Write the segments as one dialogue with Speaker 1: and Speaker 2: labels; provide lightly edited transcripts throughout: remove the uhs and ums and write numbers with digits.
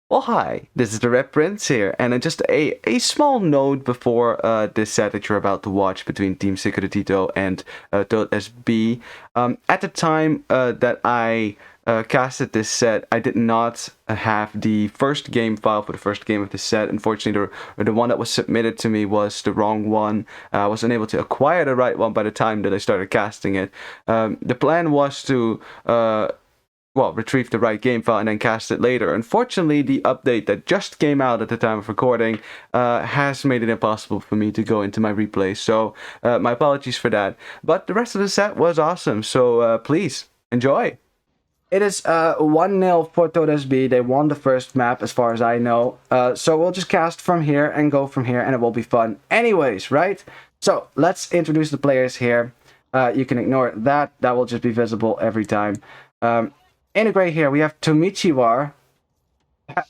Speaker 1: Well, hi, this is the Red Prince here, and just a small note before this set that you're about to watch between Team Secretito and TodEs. At the time that I casted this set, I did not have the first game file for the first game of the set. Unfortunately, the one that was submitted to me was the wrong one. I was unable to acquire the right one by the time that I started casting it. The plan was to retrieve the right game file and then cast it later. Unfortunately, the update that just came out at the time of recording has made it impossible for me to go into my replay, so my apologies for that. But the rest of the set was awesome, so please, enjoy! It is 1-0 for TodEs. They won the first map as far as I know, so we'll just cast from here and go from here and it will be fun anyways, right? So let's introduce the players here. You can ignore that, that will just be visible every time. In the gray here, we have Tomichiwar. That,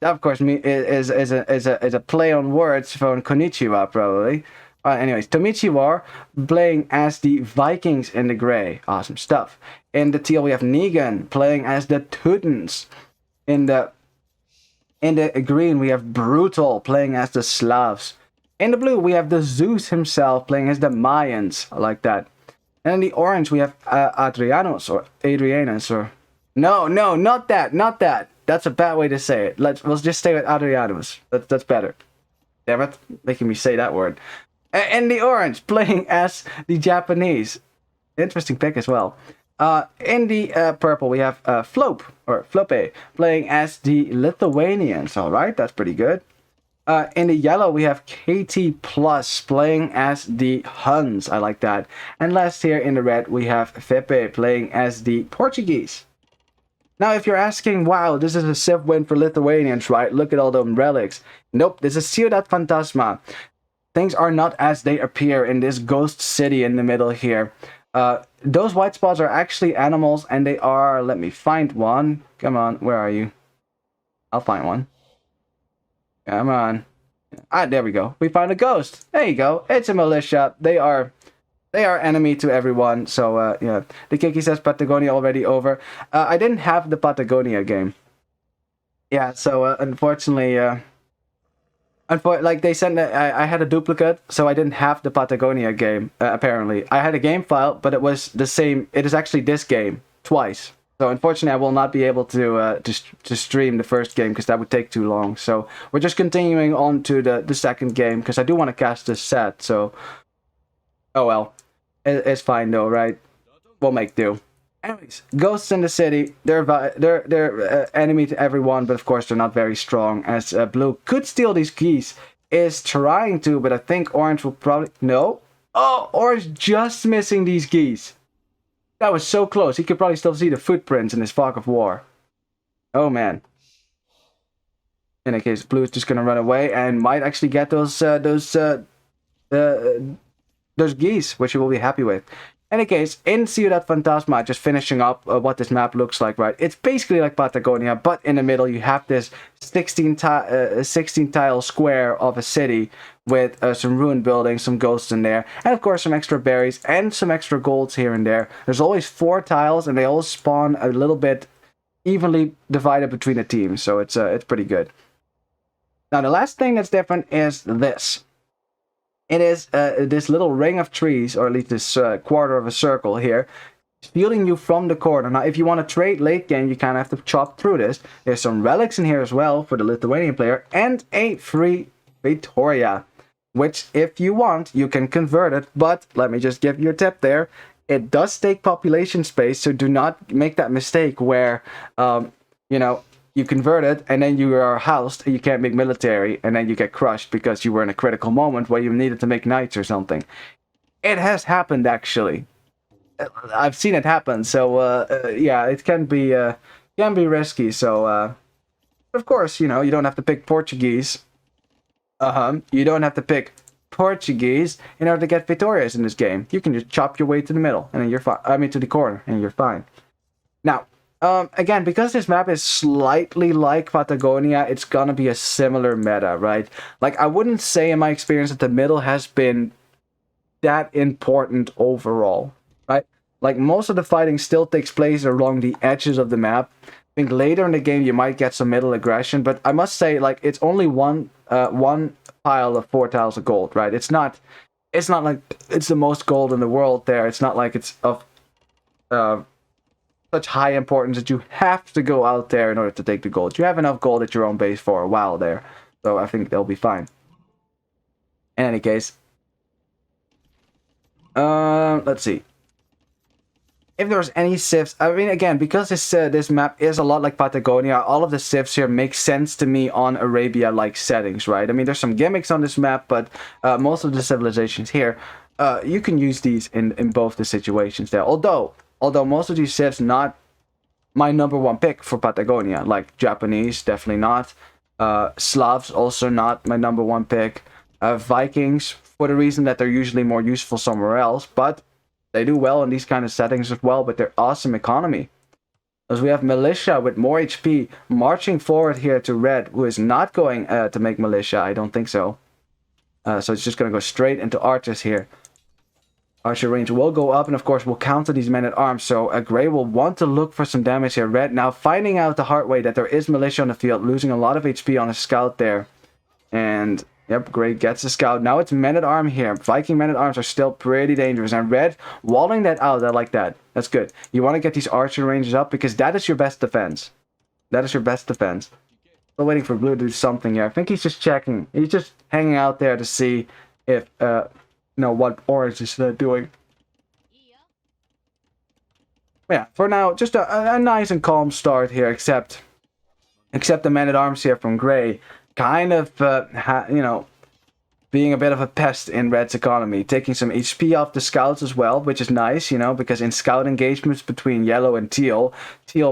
Speaker 1: of course, is a play on words from Konnichiwa, probably. Anyways, Tomichiwar playing as the Vikings in the gray. Awesome stuff. In the teal, we have Negan playing as the Teutons. In the green, we have Brutal playing as the Slavs. In the blue, we have the Zeus himself playing as the Mayans. I like that. And in the orange, we have Adrianus, or... No, not that. That's a bad way to say it. We'll just stay with Adrianus. That's better. Damn it, making me say that word. And the orange, playing as the Japanese. Interesting pick as well. In the purple, we have Flope, playing as the Lithuanians. Alright, that's pretty good. In the yellow, we have KT Plus playing as the Huns. I like that. And last here in the red, we have Fepe playing as the Portuguese. Now, if you're asking, wow, this is a civ win for Lithuanians, right? Look at all them relics. Nope, this is Ciudad Fantasma. Things are not as they appear in this ghost city in the middle here. Those white spots are actually animals, and they are... Let me find one. Come on, where are you? I'll find one. Come on. Ah, there we go. We found a ghost. There you go. It's a militia. They are enemy to everyone. So, yeah. The Kiki says Patagonia already over. I didn't have the Patagonia game. Yeah, so, unfortunately, like they sent, I had a duplicate, so I didn't have the Patagonia game, apparently. I had a game file, but it was the same. It is actually this game, twice. So unfortunately, I will not be able to stream the first game because that would take too long. So we're just continuing on to the second game because I do want to cast this set. So, oh well, it's fine though, right? We'll make do. Anyways, ghosts in the city. They're enemy to everyone, but of course they're not very strong. As blue could steal these keys, is trying to, but I think orange will probably no. Oh, orange just missing these keys. That was so close. He could probably still see the footprints in his fog of war. Oh, man. In that case, blue is just gonna run away and might actually get those geese, which he will be happy with. In any case, in Ciudad Fantasma, just finishing up what this map looks like, right? It's basically like Patagonia, but in the middle you have this 16 tile square of a city with some ruined buildings, some ghosts in there, and of course some extra berries and some extra golds here and there. There's always 4 tiles, and they all spawn a little bit evenly divided between the teams, so it's pretty good. Now the last thing that's different is this. It is this little ring of trees, or at least this quarter of a circle here, shielding you from the corner. Now, if you want to trade late game, you kind of have to chop through this. There's some relics in here as well for the Lithuanian player, and a free Victoria, which, if you want, you can convert it. But let me just give you a tip there. It does take population space, so do not make that mistake where, you convert it, and then you are housed, and you can't make military, and then you get crushed because you were in a critical moment where you needed to make knights or something. It has happened, actually. I've seen it happen, so, yeah, it can be risky, so, of course, you don't have to pick Portuguese. You don't have to pick Portuguese in order to get victorious in this game. You can just chop your way to the middle, and then you're fine. I mean, to the corner, and you're fine. Now, again, because this map is slightly like Patagonia, it's gonna be a similar meta, right? Like, I wouldn't say in my experience that the middle has been that important overall, right? Like, most of the fighting still takes place along the edges of the map. think later in the game you might get some middle aggression, but I must say, like, it's only one pile of 4,000 gold, right? It's not like it's the most gold in the world there. It's not like it's of such high importance that you have to go out there in order to take the gold. You have enough gold at your own base for a while there, so I think they'll be fine. In any case, let's see. If there's any civs, I mean, again, because this map is a lot like Patagonia, all of the civs here make sense to me on Arabia-like settings, right? I mean, there's some gimmicks on this map, but most of the civilizations here, you can use these in both the situations there. Although most of these civs not my #1 pick for Patagonia, like Japanese, definitely not. Slavs, also not my #1 pick. Vikings, for the reason that they're usually more useful somewhere else, but they do well in these kind of settings as well, but they're awesome economy. As we have militia with more HP marching forward here to red, who is not going to make militia, I don't think so. So it's just going to go straight into archers here. Archer range will go up, and of course we'll counter these men-at-arms, so Grey will want to look for some damage here. Red now finding out the hard way that there is militia on the field, losing a lot of HP on a scout there. And yep, Grey gets a scout. Now it's men-at-arm here. Viking men-at-arms are still pretty dangerous, and Red walling that out. I like that. That's good. You want to get these archer ranges up because that is your best defense. That is your best defense. Still waiting for Blue to do something here. I think he's just checking. He's just hanging out there to see if what Orange is doing. Yeah, for now, just a nice and calm start here, except the men-at-arms here from Grey kind of, being a bit of a pest in Red's economy, taking some HP off the scouts as well, which is nice, because in scout engagements between Yellow and Teal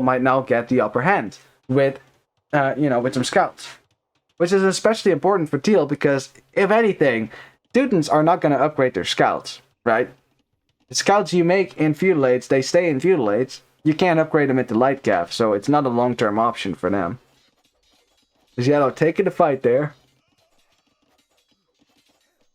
Speaker 1: might now get the upper hand with some scouts, which is especially important for Teal because, if anything, students are not going to upgrade their scouts, right? The scouts you make in feudalates, they stay in feudalates. You can't upgrade them into light cap, so it's not a long-term option for them. Is Yellow taking the fight there?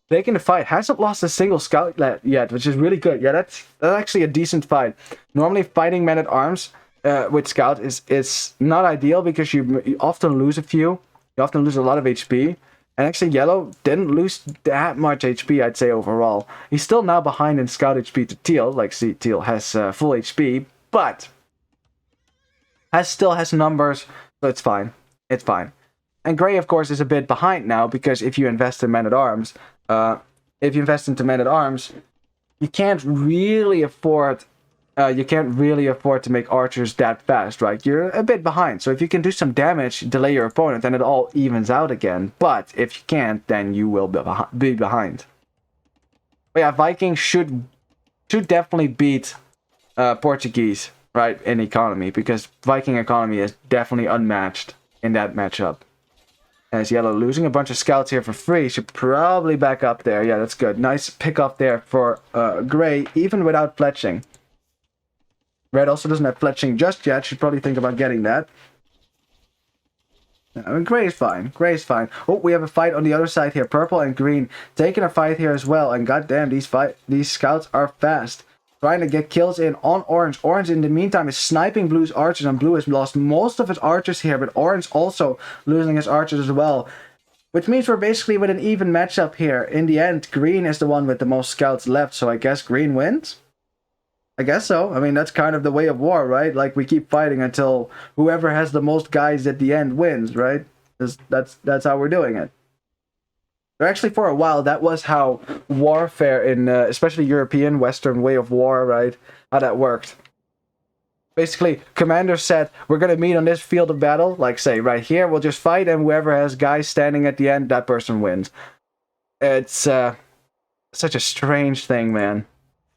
Speaker 1: Taking the fight. Hasn't lost a single scout yet, which is really good. Yeah, that's actually a decent fight. Normally, fighting men-at-arms with scout is not ideal because you often lose a few. You often lose a lot of HP. And actually, Yellow didn't lose that much HP, I'd say, overall. He's still now behind in Scout HP to Teal. Like, see, Teal has full HP, but still has numbers, so it's fine. It's fine. And Grey, of course, is a bit behind now, because if you invest in men-at-arms, you can't really afford to make archers that fast, right? You're a bit behind. So if you can do some damage, delay your opponent, then it all evens out again. But if you can't, then you will be behind. But yeah, Vikings should definitely beat Portuguese, right, in economy, because Viking economy is definitely unmatched in that matchup. As Yellow losing a bunch of scouts here for free, should probably back up there. Yeah, that's good. Nice pick up there for Grey, even without fletching. Red also doesn't have fletching just yet. Should probably think about getting that. I mean, Grey is fine. Grey is fine. Oh, we have a fight on the other side here. Purple and Green taking a fight here as well. And goddamn, these scouts are fast. Trying to get kills in on Orange. Orange, in the meantime, is sniping Blue's archers. And Blue has lost most of his archers here. But Orange also losing his archers as well. Which means we're basically with an even matchup here. In the end, Green is the one with the most scouts left. So I guess Green wins? I guess so. I mean, that's kind of the way of war, right? Like, we keep fighting until whoever has the most guys at the end wins, right? That's how we're doing it. But actually, for a while, that was how warfare in, especially European, Western way of war, right? How that worked. Basically, commander said, we're going to meet on this field of battle. Like, say, right here, we'll just fight, and whoever has guys standing at the end, that person wins. It's such a strange thing, man.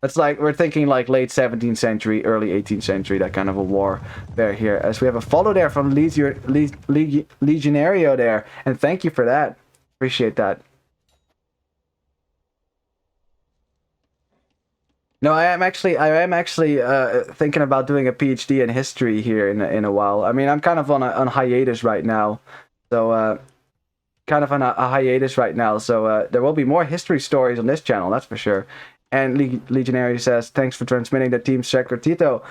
Speaker 1: It's like, we're thinking like late 17th century, early 18th century, that kind of a war there here. As we have a follow there from Legionario there. And thank you for that. Appreciate that. No, I am actually thinking about doing a PhD in history here in a while. I mean, I'm kind of on hiatus right now. So, there will be more history stories on this channel, that's for sure. And Legionary says, thanks for transmitting the Team Secretito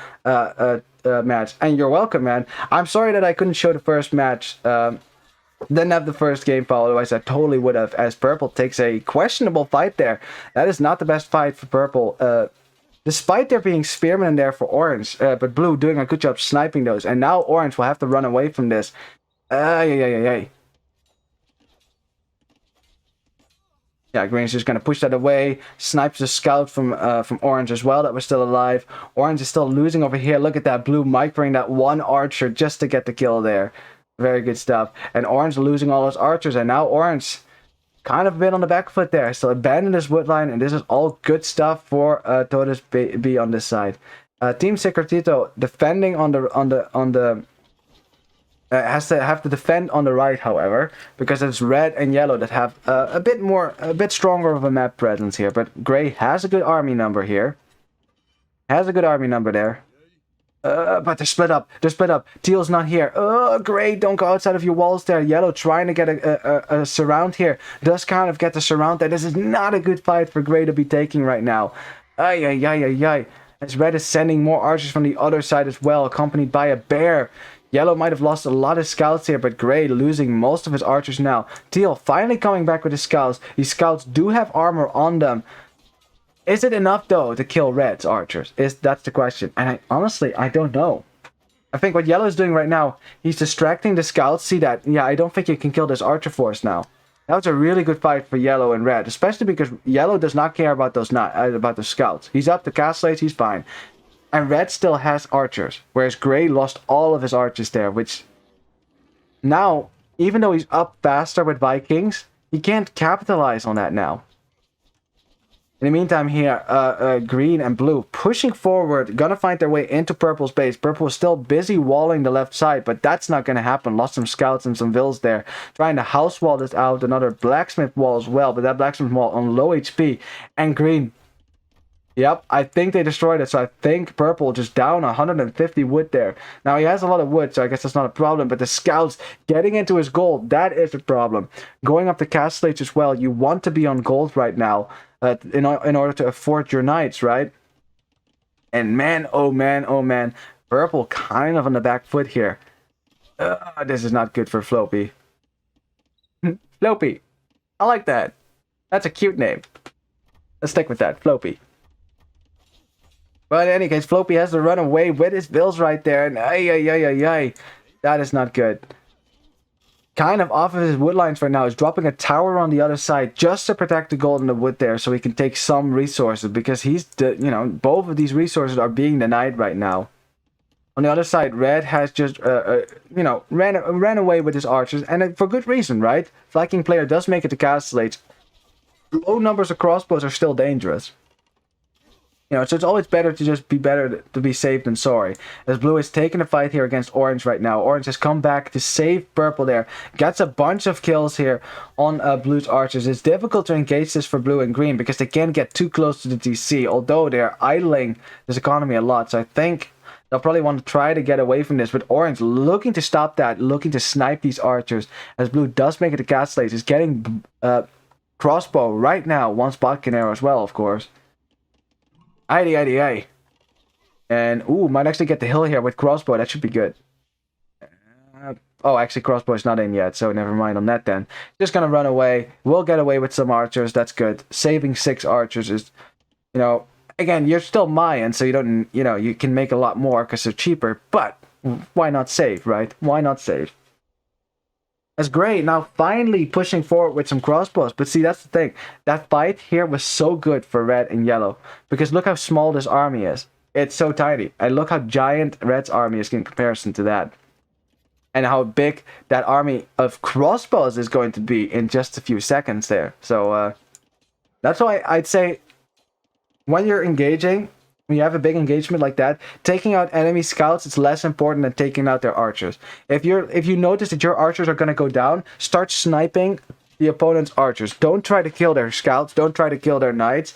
Speaker 1: match. And you're welcome, man. I'm sorry that I couldn't show the first match. Didn't have the first game file, otherwise I totally would have, as Purple takes a questionable fight there. That is not the best fight for Purple. Despite there being Spearmen in there for Orange, but Blue doing a good job sniping those. And now Orange will have to run away from this. Yeah, Green's just going to push that away. Snipes the scout from Orange as well that was still alive. Orange is still losing over here. Look at that. Blue microing that one archer just to get the kill there. Very good stuff. And Orange losing all his archers. And now Orange kind of a bit on the back foot there. So abandoned his wood line. And this is all good stuff for TodEs B on this side. Team Secretito defending on the has to have to defend on the right, however, because it's red and yellow that have a bit stronger of a map presence here. But gray has a good army number here. Has a good army number there. But they're split up. Teal's not here. Gray, don't go outside of your walls there. Yellow trying to get a surround here. Does kind of get the surround there. This is not a good fight for Gray to be taking right now. Ay. As red is sending more archers from the other side as well, accompanied by a bear. Yellow might have lost a lot of scouts here, but Gray losing most of his archers now. Teal finally coming back with his scouts. These scouts do have armor on them. Is it enough, though, to kill Red's archers? That's the question. And honestly, I don't know. I think what Yellow is doing right now, he's distracting the scouts. See that? Yeah, I don't think you can kill this archer force now. That was a really good fight for Yellow and Red, especially because Yellow does not care about the scouts. He's up to castellates, he's fine. And Red still has archers, whereas Gray lost all of his archers there, which now, even though he's up faster with Vikings, he can't capitalize on that now. In the meantime here, green and blue pushing forward, gonna find their way into Purple's base. Purple is still busy walling the left side, but that's not gonna happen. Lost some scouts and some vills there. Trying to house wall this out, another blacksmith wall as well, but that blacksmith wall on low HP. And green, yep, I think they destroyed it, so I think Purple just down 150 wood there. Now, he has a lot of wood, so I guess that's not a problem, but the scouts getting into his gold, that is a problem. Going up the castellates as well, you want to be on gold right now in order to afford your knights, right? And man, oh man, Purple kind of on the back foot here. This is not good for Floppy. Floppy, I like that. That's a cute name. Let's stick with that, Floppy. But in any case, Floppy has to run away with his bills right there. And ay. That is not good. Kind of off of his wood lines right now. He's dropping a tower on the other side just to protect the gold and the wood there so he can take some resources. Because both of these resources are being denied right now. On the other side, Red has just, ran away with his archers. And for good reason, right? Viking player does make it to castellates. Low numbers of crossbows are still dangerous. So it's always better to just be to be safe than sorry. As Blue is taking a fight here against Orange right now. Orange has come back to save Purple there. Gets a bunch of kills here on Blue's archers. It's difficult to engage this for Blue and Green because they can't get too close to the DC. Although they're idling this economy a lot. So I think they'll probably want to try to get away from this. But Orange looking to stop that. Looking to snipe these archers. As Blue does make it to castellates. He's getting crossbow right now. One spot can arrow as well, of course. Aye. And, might actually get the hill here with crossbow. That should be good. Actually, crossbow is not in yet, so never mind on that then. Just gonna run away. We'll get away with some archers. That's good. Saving 6 archers is, again, you're still Mayan, so you don't, you can make a lot more because they're cheaper. But why not save, right? Why not save? That's great. Now finally pushing forward with some crossbows. But see, that's the thing. That fight here was so good for Red and Yellow. Because look how small this army is. It's so tiny. And look how giant Red's army is in comparison to that. And how big that army of crossbows is going to be in just a few seconds there. So that's why I'd say when you're engaging, when you have a big engagement like that, taking out enemy scouts is less important than taking out their archers. If you notice that your archers are going to go down, start sniping the opponent's archers. Don't try to kill their scouts. Don't try to kill their knights.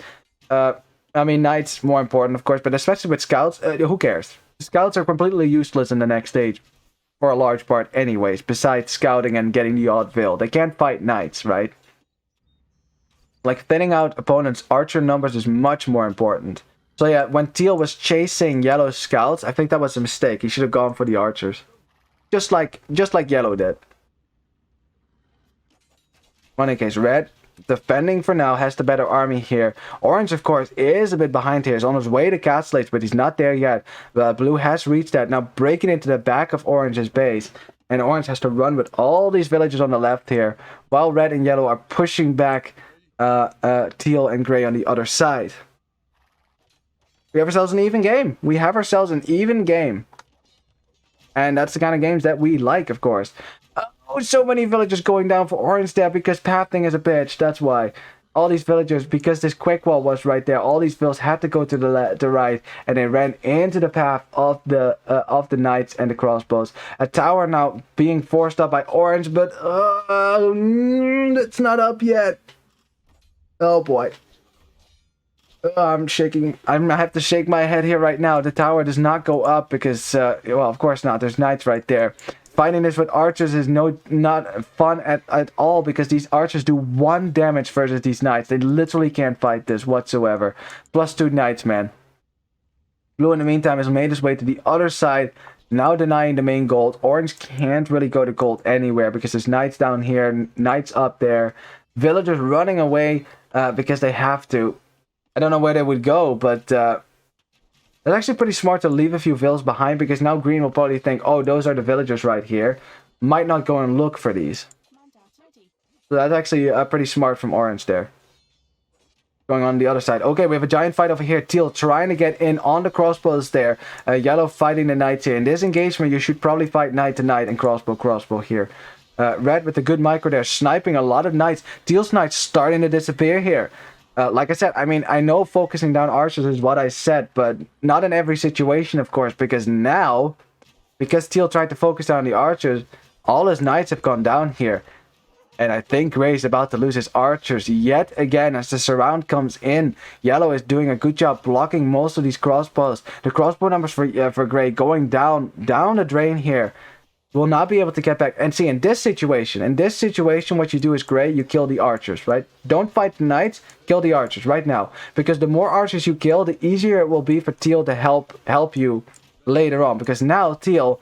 Speaker 1: Knights more important, of course, but especially with scouts, who cares? Scouts are completely useless in the next stage, for a large part anyways, besides scouting and getting the odd vill. They can't fight knights, right? Like, thinning out opponents' archer numbers is much more important. So yeah, when Teal was chasing Yellow's scouts, I think that was a mistake. He should have gone for the archers. Just like Yellow did. In any case, Red, defending for now, has the better army here. Orange, of course, is a bit behind here. He's on his way to Castle Age, but he's not there yet. Blue has reached that. Now breaking into the back of Orange's base. And Orange has to run with all these villagers on the left here. While Red and Yellow are pushing back Teal and Gray on the other side. We have ourselves an even game. We have ourselves an even game. And that's the kind of games that we like, of course. Oh, so many villagers going down for Orange there because pathing is a bitch. That's why. All these villagers, because this quick wall was right there, all these vills had to go to the right, and they ran into the path of the knights and the crossbows. A tower now being forced up by Orange, but it's not up yet. Oh boy. I'm shaking. I'm gonna have to shake my head here right now. The tower does not go up because, well, of course not. There's knights right there. Fighting this with archers is not fun at all because these archers do 1 damage versus these knights. They literally can't fight this whatsoever. +2 knights, man. Blue, in the meantime, has made his way to the other side, now denying the main gold. Orange can't really go to gold anywhere because there's knights down here, knights up there. Villagers running away because they have to. I don't know where they would go, but it's actually pretty smart to leave a few vills behind because now Green will probably think, oh, those are the villagers right here. Might not go and look for these. So that's actually pretty smart from Orange there. Going on the other side. Okay, we have a giant fight over here. Teal trying to get in on the crossbows there. Yellow fighting the knights here. In this engagement, you should probably fight knight to knight and crossbow here. Red with a good micro there, sniping a lot of knights. Teal's knights starting to disappear here. Like I said, I mean, I know focusing down archers is what I said, but not in every situation, of course, because now, because Teal tried to focus down the archers, all his knights have gone down here. And I think Gray is about to lose his archers yet again as the surround comes in. Yellow is doing a good job blocking most of these crossbows. The crossbow numbers for Gray going down the drain here. Will not be able to get back. And see, in this situation, what you do is Gray, you kill the archers, right? Don't fight the knights, kill the archers right now. Because the more archers you kill, the easier it will be for Teal to help you later on. Because now Teal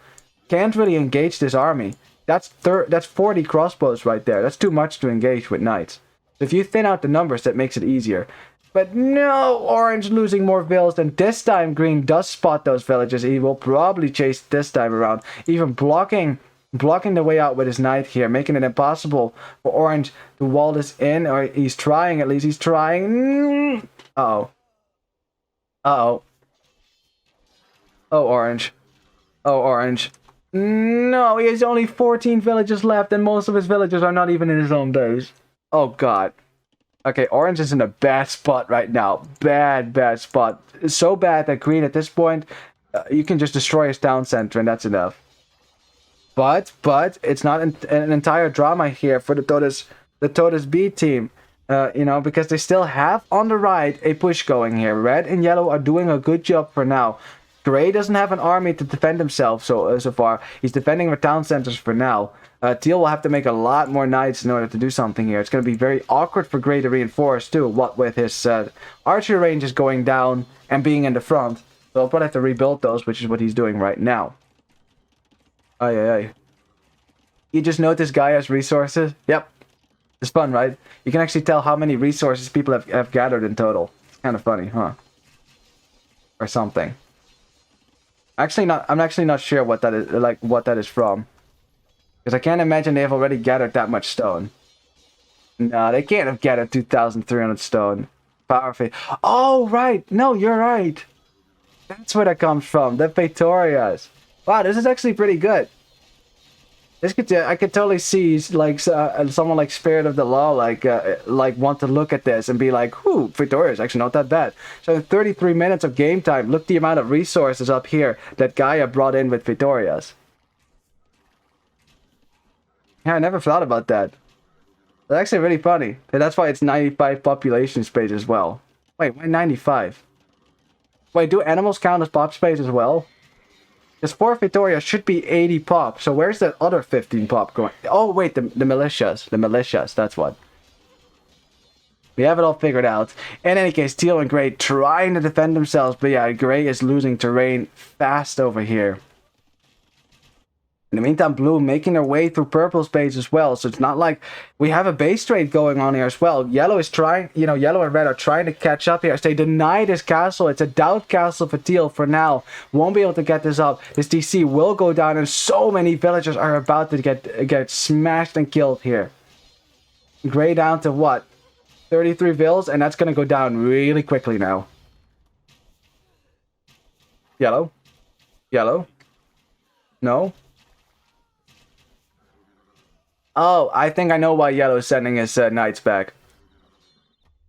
Speaker 1: can't really engage this army. That's 40 crossbows right there. That's too much to engage with knights. If you thin out the numbers, that makes it easier. But no, Orange losing more vills, and this time Green does spot those villages. He will probably chase this time around, even blocking the way out with his knight here, making it impossible for Orange to wall this in, or he's trying, at least he's trying. Uh-oh. Uh-oh. Oh, Orange. Oh, Orange. No, he has only 14 villages left, and most of his villagers are not even in his own base. Oh, God. Okay, Orange is in a bad spot right now. Bad spot. It's so bad that Green, at this point, you can just destroy his town center, and that's enough. But it's not an entire drama here for the TodEs B team. You know, because they still have on the right a push going here. Red and Yellow are doing a good job for now. Gray doesn't have an army to defend himself so far. He's defending the town centers for now. Teal will have to make a lot more knights in order to do something here. It's going to be very awkward for Gray to reinforce too, what with his archer ranges going down and being in the front. So I'll probably have to rebuild those, which is what he's doing right now. Ay. You just notice Guy has resources? Yep. It's fun, right? You can actually tell how many resources people have gathered in total. It's kind of funny, huh? Or something. I'm actually not sure what that is, like what that is from. Because I can't imagine they've already gathered that much stone. No, they can't have gathered 2,300 stone. Powerful. Oh, right. No, you're right. That's where that comes from. The Praetorias. Wow, this is actually pretty good. I could totally see like someone like Spirit of the Law like want to look at this and be like, "Ooh, Praetoria is actually not that bad." So in 33 minutes of game time, look the amount of resources up here that Gaia brought in with Praetorias. Yeah, I never thought about that. That's actually really funny, and that's why it's 95 population space as well. Wait, why 95? Wait, do animals count as pop space as well? Because 4 Victoria should be 80 pop, so where's that other 15 pop going? Oh wait, the militias. The militias, that's what. We have it all figured out. In any case, Teal and Gray trying to defend themselves, but yeah, Gray is losing terrain fast over here. In the meantime, Blue making their way through Purple's base as well, so it's not like we have a base trade going on here as well. Yellow is trying, you know, Yellow and Red are trying to catch up here as they deny this castle. It's a doubt castle for Teal for now. Won't be able to get this up. This DC will go down, and so many villagers are about to get smashed and killed here. Gray down to what? 33 vills, and that's going to go down really quickly now. Yellow? Yellow? No? Oh, I think I know why Yellow is sending his knights back.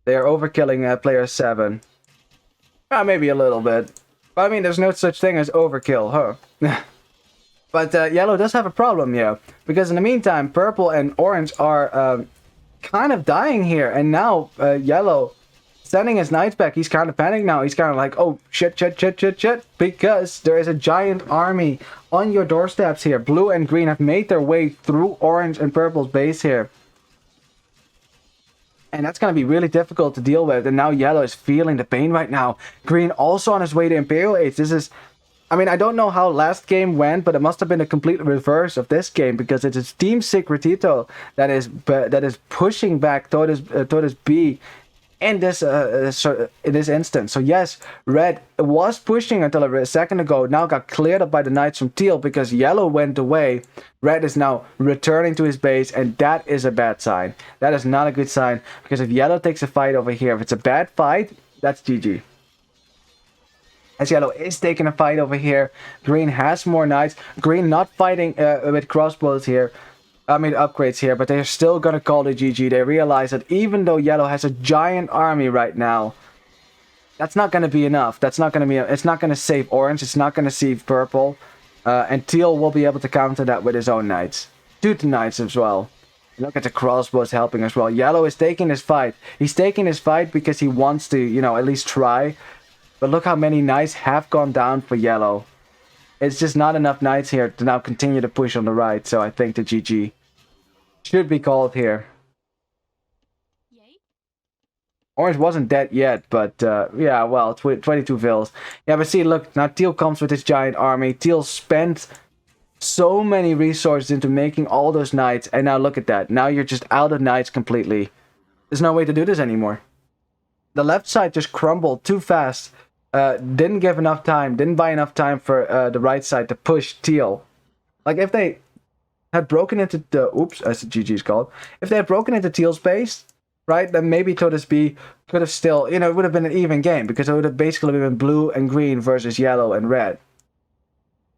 Speaker 1: They are overkilling player 7. Maybe a little bit. But I mean, there's no such thing as overkill, huh? But Yellow does have a problem, yeah. Because in the meantime, Purple and Orange are kind of dying here. And now Yellow sending his knights back. He's kind of panicking now. He's kind of like, oh, shit. Because there is a giant army on your doorsteps here. Blue and Green have made their way through Orange and Purple's base here. And that's going to be really difficult to deal with. And now Yellow is feeling the pain right now. Green also on his way to Imperial Age. This is... I mean, I don't know how last game went, but it must have been a complete reverse of this game, because it is Team Secretito that is pushing back TodEs B in this instance. So yes, Red was pushing until a second ago, now got cleared up by the Knights from Teal because Yellow went away. Red is now returning to his base, and that is a bad sign. That is not a good sign, because if Yellow takes a fight over here, if it's a bad fight, that's GG. As Yellow is taking a fight over here, Green has more Knights. Green not fighting with crossbows here. I mean, upgrades here, but they're still gonna call it GG. They realize that even though Yellow has a giant army right now, that's not gonna be enough. That's not gonna be. It's not gonna save Orange. It's not gonna save Purple, and Teal will be able to counter that with his own Knights. Teuton Knights as well. Look at the crossbows helping as well. Yellow is taking this fight. He's taking this fight because he wants to, you know, at least try. But look how many Knights have gone down for Yellow. It's just not enough Knights here to now continue to push on the right. So I think the GG should be called here. Orange wasn't dead yet, but yeah, well, 22 vills. Yeah, but see, look, now Teal comes with his giant army. Teal spent so many resources into making all those Knights, and now look at that. Now you're just out of Knights completely. There's no way to do this anymore. The left side just crumbled too fast. Didn't give enough time, didn't buy enough time for the right side to push Teal. Like, if they had broken into the, oops, as the GG is called, if they had broken into Teal's base, right, then maybe TodEs B could have still, you know, it would have been an even game, because it would have basically been Blue and Green versus Yellow and Red.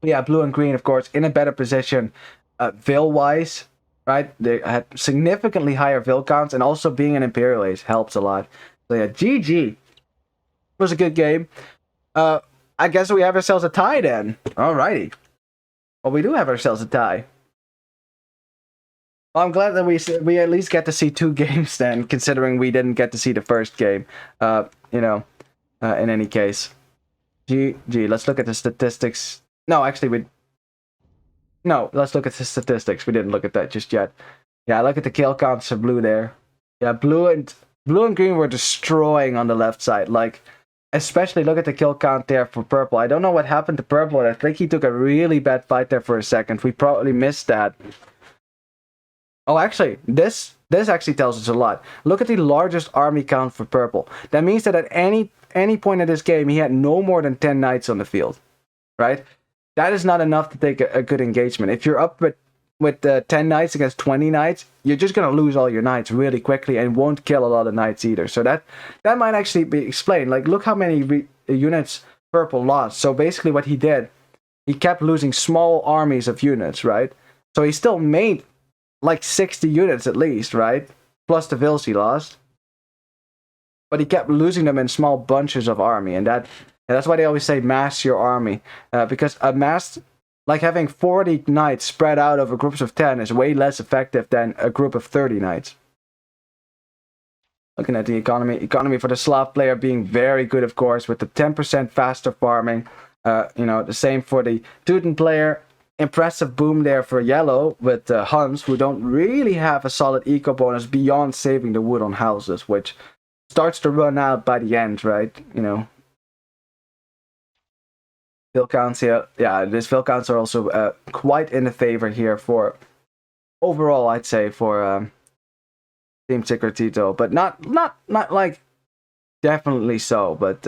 Speaker 1: Yeah, Blue and Green, of course, in a better position, Vill-wise, right, they had significantly higher Vill counts, and also being an Imperial Age helps a lot. So yeah, GG. It was a good game. I guess we have ourselves a tie then. Alrighty. Well, we do have ourselves a tie. Well, I'm glad that we at least get to see 2 games then, considering we didn't get to see the first game. You know, in any case. GG. Let's look at the statistics. No, actually, let's look at the statistics. We didn't look at that just yet. Yeah, look at the kill counts for Blue there. Yeah, Blue and Green were destroying on the left side. Like, especially look at the kill count there for Purple. I don't know what happened to Purple. I think he took a really bad fight there for a second. We probably missed that. Oh, actually, this actually tells us a lot. Look at the largest army count for Purple. That means that at any point in this game, he had no more than 10 Knights on the field, right? That is not enough to take a good engagement. If you're up with 10 Knights against 20 Knights, you're just going to lose all your Knights really quickly and won't kill a lot of Knights either. So that might actually be explained. Like, look how many units Purple lost. So basically what he did, he kept losing small armies of units, right? So he still made like 60 units at least, right? Plus the vills he lost. But he kept losing them in small bunches of army. And that's why they always say mass your army. Because a mass... Like, having 40 Knights spread out over groups of 10 is way less effective than a group of 30 Knights. Looking at the economy for the Slav player being very good, of course, with the 10% faster farming. You know, the same for the Teuton player. Impressive boom there for Yellow with Huns, who don't really have a solid eco bonus beyond saving the wood on houses, which starts to run out by the end, right? You know, fill counts here. Yeah, these fill counts are also quite in the favor here for overall, I'd say, for Team Secretito, but not like definitely so, but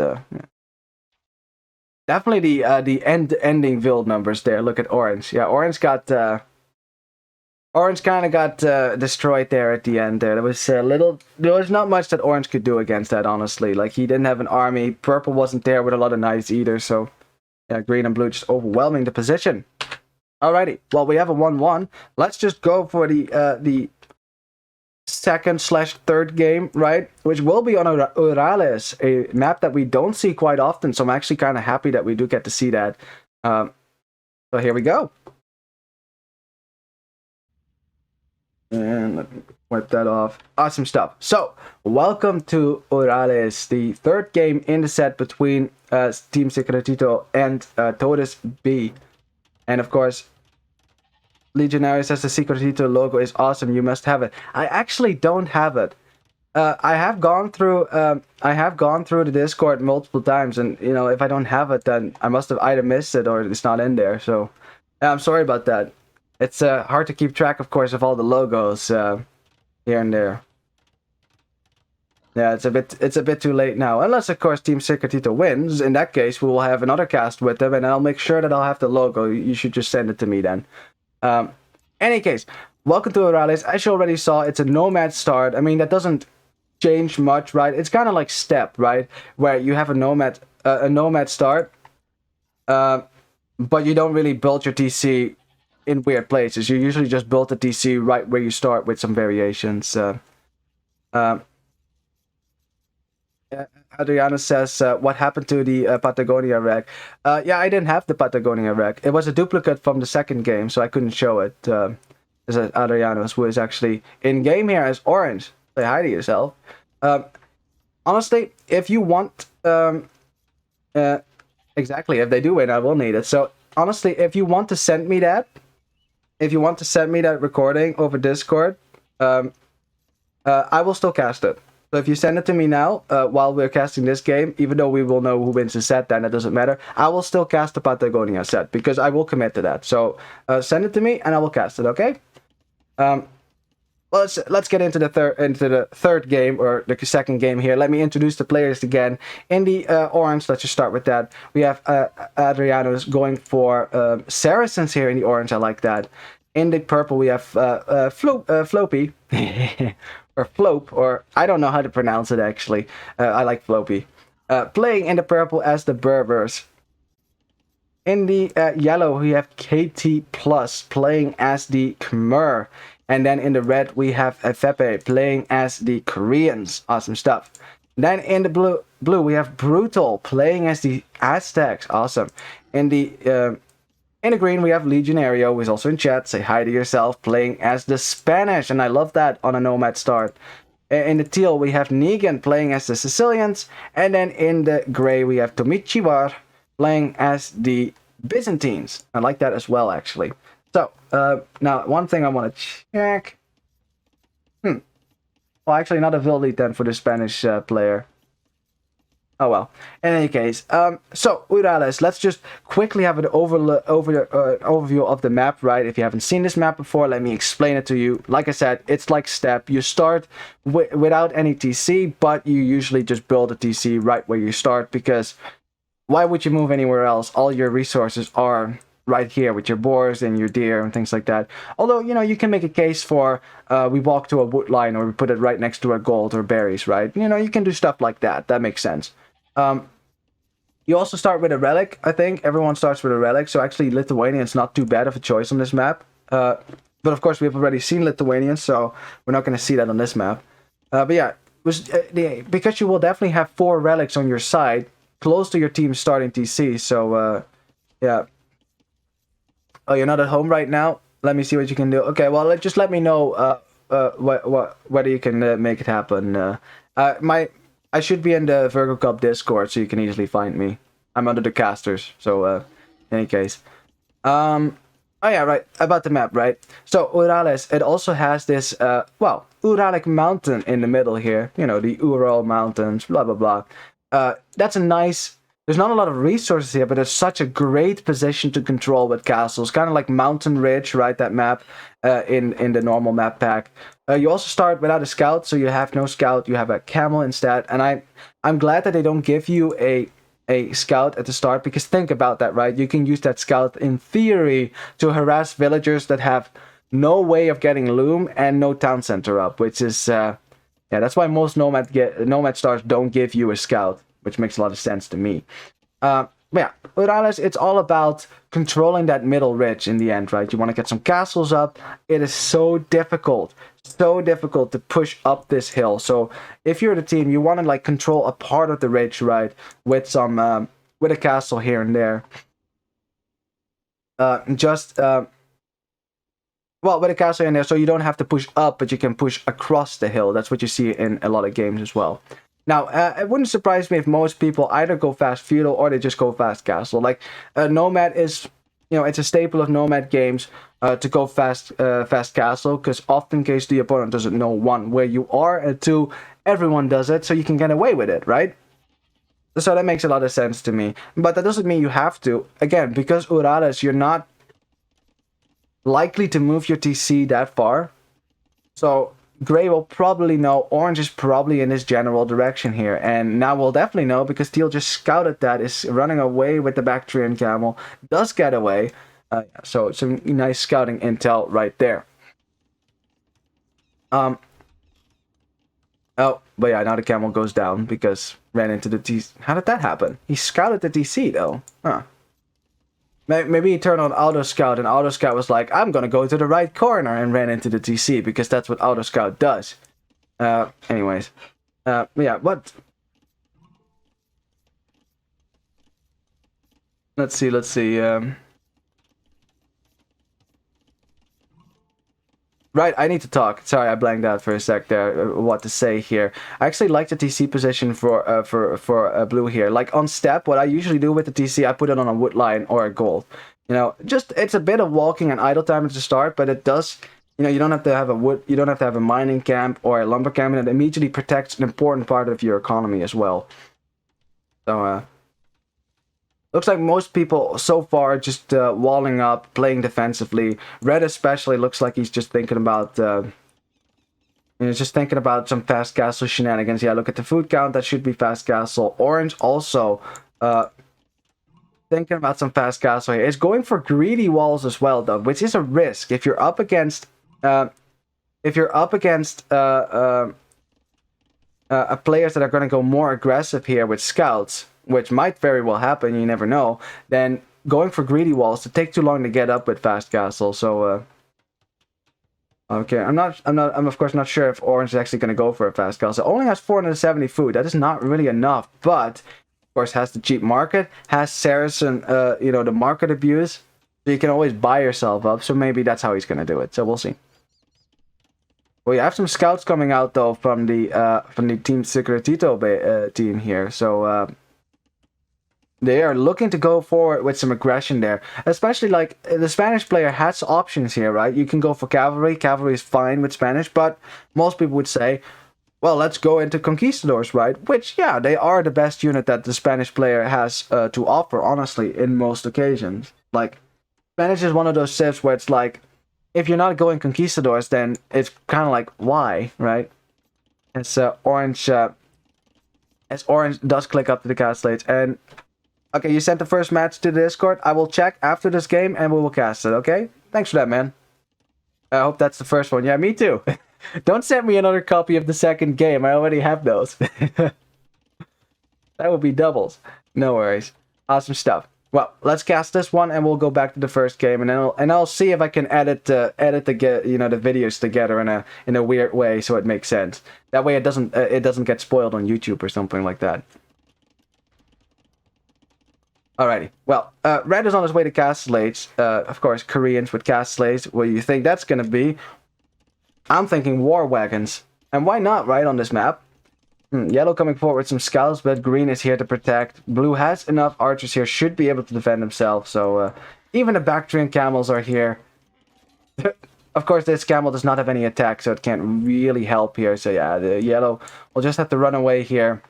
Speaker 1: definitely the ending build numbers there. Look at Orange. Yeah, Orange kind of got destroyed there at the end. There was there was not much that Orange could do against that, honestly. Like, he didn't have an army. Purple wasn't there with a lot of knights either. So yeah, green and blue just overwhelming the position. Alrighty, well, we have a 1-1. Let's just go for the second/third game, right? Which will be on Urales, a map that we don't see quite often. So I'm actually kind of happy that we do get to see that. So here we go. And let me wipe that off. Awesome stuff. So, welcome to Urales, the third game in the set between Team Secretito and TodEs B. And of course, Legionary says the Secretito logo is awesome. You must have it. I actually don't have it. I have gone through the Discord multiple times, and you know, if I don't have it, then I must have either missed it or it's not in there. So, I'm sorry about that. It's hard to keep track, of course, of all the logos here and there. Yeah, it's a bit too late now. Unless, of course, Team Secretito wins. In that case, we will have another cast with them, and I'll make sure that I'll have the logo. You should just send it to me then. Any case, welcome to Urales. As you already saw, it's a nomad start. I mean, that doesn't change much, right? It's kind of like Step, right? Where you have a nomad start, but you don't really build your TC in weird places. You usually just build the TC right where you start with some variations. Adriana says, what happened to the Patagonia wreck? Yeah, I didn't have the Patagonia wreck. It was a duplicate from the second game, so I couldn't show it. This is Adriana, who is actually in game here as Orange. Say hi to yourself. Honestly, if you want... exactly, if they do win, I will need it. So, honestly, if you want to send me that, recording over Discord, I will still cast it. So if you send it to me now, while we're casting this game, even though we will know who wins the set, then it doesn't matter. I will still cast the Patagonia set, because I will commit to that. So send it to me, and I will cast it, okay? Let's get into the third game, or the second game here. Let me introduce the players again. In the orange, let's just start with that. We have Adriano's going for Saracens here in the orange. I like that. In the purple, we have Floppy. Or Flope, or I don't know how to pronounce it actually. I like Floppy. Playing in the purple as the Berbers. In the yellow, we have KT Plus playing as the Khmer. And then in the red, we have Fepe playing as the Koreans. Awesome stuff. Then in the blue, we have Brutal playing as the Aztecs. Awesome. In the green, we have Legionario, who is also in chat. Say hi to yourself, playing as the Spanish. And I love that on a Nomad start. In the teal, we have Negan playing as the Sicilians. And then in the gray, we have Tomichiwar playing as the Byzantines. I like that as well, actually. So, now, one thing I want to check. Well, actually, not a Vil lead then for the Spanish player. Oh well. In any case, so Urales, let's just quickly have an overview of the map, right? If you haven't seen this map before, let me explain it to you. Like I said, it's like Step. You start without any TC, but you usually just build a TC right where you start, because why would you move anywhere else? All your resources are right here with your boars and your deer and things like that. Although, you know, you can make a case for we walk to a wood line, or we put it right next to a gold or berries, right? You know, you can do stuff like that. That makes sense. You also start with a relic, I think. Everyone starts with a relic, so actually Lithuanian's not too bad of a choice on this map. But of course, we've already seen Lithuanian, so we're not going to see that on this map. But yeah, because you will definitely have 4 relics on your side, close to your team's starting TC, so yeah. Oh, you're not at home right now? Let me see what you can do. Okay, well, just let me know whether you can make it happen. I should be in the Virgo Cup Discord, so you can easily find me. I'm under the casters, so in any case. Oh yeah, right. About the map, right? So Urales, it also has this, well, Uralic mountain in the middle here. You know, the Ural mountains, blah blah blah. That's a nice. There's not a lot of resources here, but it's such a great position to control with castles. Kind of like Mountain Ridge, right? That map in the normal map pack. You also start without a scout, so you have no scout. You have a camel instead, and I'm glad that they don't give you a scout at the start, because think about that, right? You can use that scout in theory to harass villagers that have no way of getting loom and no town center up, which is yeah, that's why most nomad stars don't give you a scout, which makes a lot of sense to me. Yeah, with Alice, it's all about controlling that middle ridge in the end, right? You want to get some castles up. It is so difficult to push up this hill. So if you're the team, you want to like control a part of the ridge, right? With some with a castle here and there. Well, with a castle in there, so you don't have to push up, but you can push across the hill. That's what you see in a lot of games as well. Now, it wouldn't surprise me if most people either go fast feudal or they just go fast castle. Like, Nomad is, you know, it's a staple of Nomad games to go fast castle, because often in case the opponent doesn't know, one, where you are, and two, everyone does it, so you can get away with it, right? So that makes a lot of sense to me. But that doesn't mean you have to. Again, because Urales, you're not likely to move your TC that far. So Gray will probably know Orange is probably in this general direction here, and now we'll definitely know because Teal just scouted that, is running away with the Bactrian camel, does get away, so some nice scouting intel right there. Oh, but yeah, now the camel goes down because ran into the TC. How did that happen? He scouted the TC though, huh? Maybe he turned on Auto Scout, and Auto Scout was like, I'm gonna go to the right corner, and ran into the TC, because that's what Auto Scout does. Anyways. Yeah, what? Let's see, Right, I need to talk. Sorry, I blanked out for a sec there. What to say here? I actually like the TC position for blue here. Like on step, what I usually do with the TC, I put it on a wood line or a gold. You know, just it's a bit of walking and idle time at the start, but it does. You know, you don't have to have you don't have to have a mining camp or a lumber camp, and it immediately protects an important part of your economy as well. So, looks like most people so far just walling up, playing defensively. Red especially looks like he's just thinking about, just thinking about some fast castle shenanigans. Yeah, look at the food count. That should be fast castle. Orange also thinking about some fast castle here. It's going for greedy walls as well, though, which is a risk if you're up against players that are going to go more aggressive here with scouts, which might very well happen, you never know, then going for greedy walls to take too long to get up with fast castle. So okay, I'm of course not sure if Orange is actually going to go for a fast castle. It only has 470 food. That is not really enough, but of course has the cheap market, has Saracen, the market abuse, so you can always buy yourself up. So maybe that's how he's going to do it. So we'll see. We have some scouts coming out though from the Team Secretito team here. So they are looking to go forward with some aggression there. Especially, like, the Spanish player has options here, right? You can go for cavalry. Cavalry is fine with Spanish, but most people would say, well, let's go into conquistadors, right? Which, yeah, they are the best unit that the Spanish player has to offer, honestly, in most occasions. Like, Spanish is one of those civs where it's like, if you're not going conquistadors, then it's kind of like, why, right? As Orange does click up to the cast slates, and okay, you sent the first match to the Discord. I will check after this game and we will cast it, okay? Thanks for that, man. I hope that's the first one. Yeah, me too. Don't send me another copy of the second game. I already have those. That would be doubles. No worries. Awesome stuff. Well, let's cast this one and we'll go back to the first game, and then I'll see if I can edit the videos together in a weird way so it makes sense. That way it doesn't get spoiled on YouTube or something like that. Alrighty, well, Red is on his way to cast slates. Of course, Koreans with cast slates. What do you think that's going to be? I'm thinking war wagons. And why not, right, on this map? Yellow coming forward with some scouts, but green is here to protect. Blue has enough archers here, should be able to defend himself. So, Even the Bactrian camels are here. Of course, this camel does not have any attack, so it can't really help here. So yeah, the yellow will just have to run away here.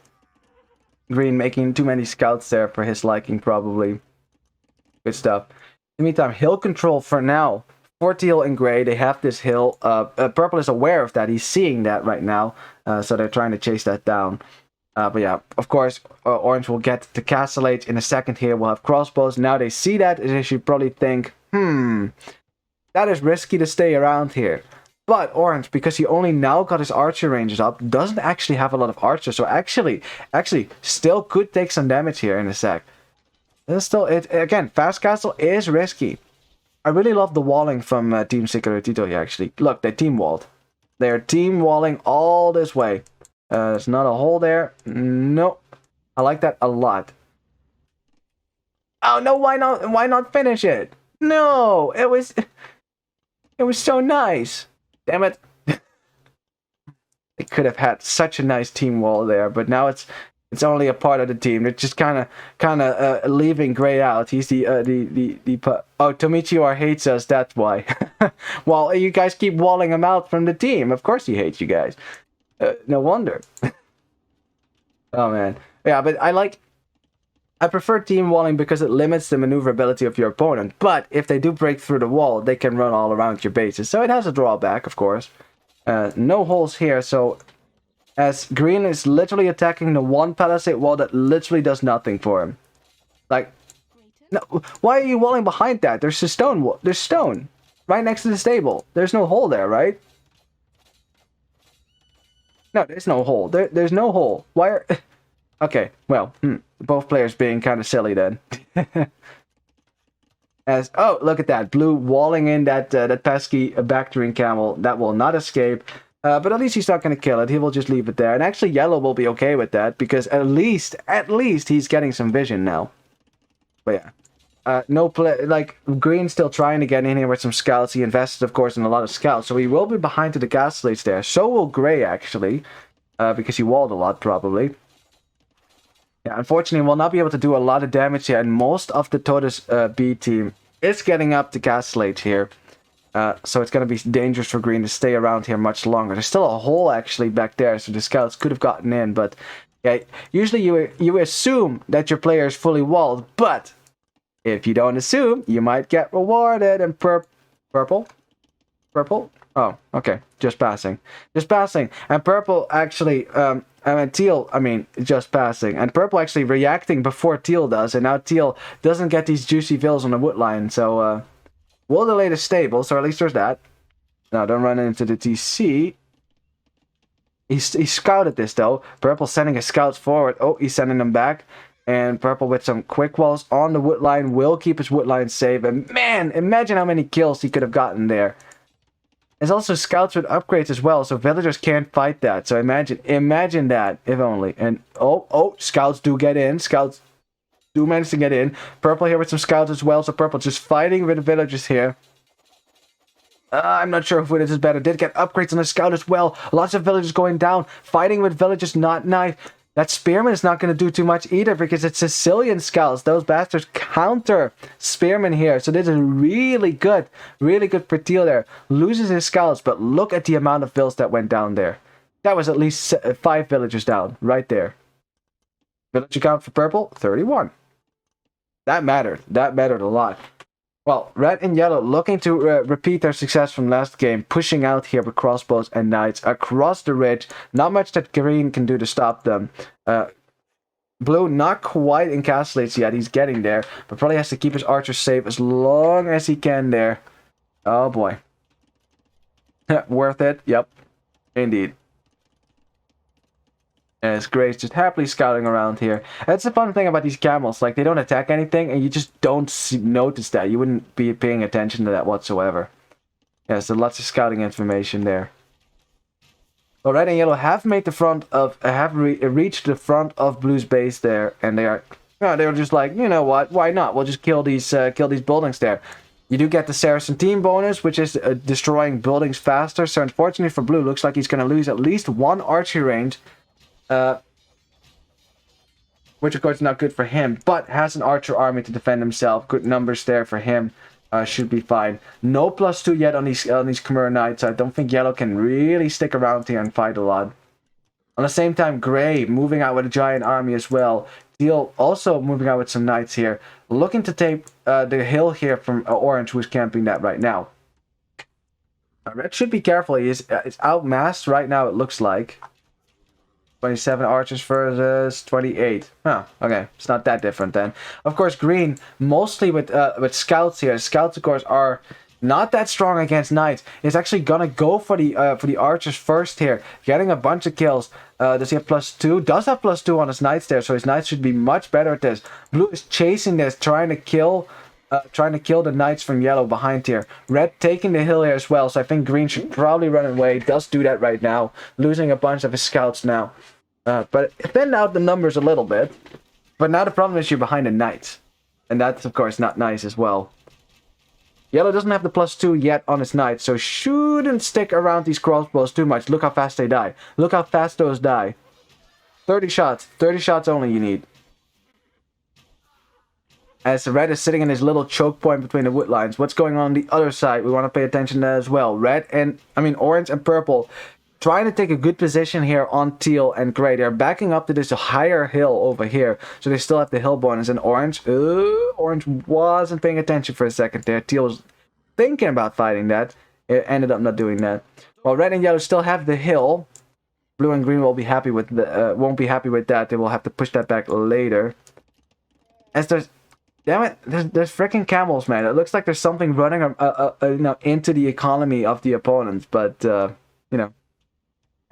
Speaker 1: Green making too many scouts there for his liking, probably. Good stuff. In the meantime, hill control for now. For teal and gray, they have this hill. Purple is aware of that. He's seeing that right now. So they're trying to chase that down. But yeah, of course, orange will get the castle age in a second here. We'll have crossbows. Now they see that, they should probably think, that is risky to stay around here. But orange, because he only now got his archer ranges up, doesn't actually have a lot of archers. So actually, still could take some damage here in a sec. Again, fast castle is risky. I really love the walling from Team Secretito here, actually. Look, they team walled. They're team walling all this way. There's not a hole there. Nope. I like that a lot. Oh no, why not? Why not finish it? No, it was so nice. Damn it. They could have had such a nice team wall there, but now it's only a part of the team. They're just kind of leaving Gray out. He's oh, Tomichiwa hates us. That's why. Well, you guys keep walling him out from the team. Of course he hates you guys. No wonder. Oh man. Yeah, but I prefer team walling because it limits the maneuverability of your opponent. But if they do break through the wall, they can run all around your bases. So it has a drawback, of course. No holes here, so as green is literally attacking the one palisade wall that literally does nothing for him. Like, no, why are you walling behind that? There's a stone wall. There's stone right next to the stable. There's no hole there, right? No, there's no hole. There's no hole. Why are... Okay, well, both players being kind of silly then. Oh, look at that. Blue walling in that pesky Bactrian camel. That will not escape. But at least he's not going to kill it. He will just leave it there. And actually, yellow will be okay with that. Because at least he's getting some vision now. But yeah. No play. Like, green's still trying to get in here with some scouts. He invested, of course, in a lot of scouts. So he will be behind to the castle age there. So will gray, actually. Because he walled a lot, probably. Yeah, unfortunately, we'll not be able to do a lot of damage here, and most of the TodEs B team is getting up to castle age here. So it's going to be dangerous for green to stay around here much longer. There's still a hole, actually, back there, so the scouts could have gotten in, but yeah, usually you assume that your player is fully walled, but if you don't assume, you might get rewarded, and purple? Oh, okay, just passing. And purple actually, teal, just passing. And purple actually reacting before teal does, and now teal doesn't get these juicy fills on the wood line, so, we'll delay the stable, so at least there's that. Now, don't run into the TC. He scouted this, though. Purple sending his scouts forward. Oh, he's sending them back. And purple with some quick walls on the wood line will keep his wood line safe. And man, imagine how many kills he could have gotten there. There's also scouts with upgrades as well, so villagers can't fight that. So imagine that, if only. And oh, scouts do get in. Scouts do manage to get in. Purple here with some scouts as well, so purple just fighting with the villagers here. I'm not sure if this is better. Did get upgrades on the scout as well. Lots of villagers going down. Fighting with villagers, not nice. That spearman is not going to do too much either because it's Sicilian scouts. Those bastards counter spearman here. So this is really good for teal there. Loses his scouts, but look at the amount of vills that went down there. That was at least 5 villagers down, right there. Villager count for purple, 31. That mattered. That mattered a lot. Well, red and yellow looking to repeat their success from last game, pushing out here with crossbows and knights across the ridge. Not much that green can do to stop them. Blue not quite in castle age yet. He's getting there, but probably has to keep his archers safe as long as he can there. Oh boy. Worth it? Yep. Indeed. As Gray's just happily scouting around here. That's the fun thing about these camels. Like, they don't attack anything, and you just don't notice that. You wouldn't be paying attention to that whatsoever. Yeah, so lots of scouting information there. Well, red and yellow have made the front of... reached the front of blue's base there, and they are... they were just like, you know what? Why not? We'll just kill these buildings there. You do get the Saracen team bonus, which is destroying buildings faster. So, unfortunately for blue, looks like he's going to lose at least one archery range. which of course is not good for him, but has an archer army to defend himself. Good numbers there for him. Should be fine. No +2 yet on these Chimera Knights. I don't think yellow can really stick around here and fight a lot. On the same time, gray moving out with a giant army as well. Teal also moving out with some knights here. Looking to take the hill here from orange, who is camping that right now. Red should be careful. It's outmassed right now, it looks like. 27 archers versus 28. Huh, okay. It's not that different then. Of course, green, mostly with scouts here. Scouts, of course, are not that strong against knights. He's actually gonna go for the archers first here, getting a bunch of kills. Does he have +2? Does have +2 on his knights there, so his knights should be much better at this. Blue is chasing this, trying to kill the knights from yellow behind here. Red taking the hill here as well, so I think green should probably run away. Does do that right now, losing a bunch of his scouts now. But it thinned out the numbers a little bit. But now the problem is you're behind the knights, and that's of course not nice as well. Yellow doesn't have the +2 yet on his knights, so shouldn't stick around these crossbows too much. Look how fast they die. Look how fast those die. 30 shots. 30 shots only you need. As red is sitting in his little choke point between the wood lines. What's going on the other side? We want to pay attention to that as well. Orange and purple trying to take a good position here on teal and gray. They're backing up to this higher hill over here, so they still have the hill bonus. And orange wasn't paying attention for a second there. Teal was thinking about fighting that. It ended up not doing that. While red and yellow still have the hill, blue and green won't be happy with that. They will have to push that back later. As there's there's freaking camels, man. It looks like there's something running into the economy of the opponents, but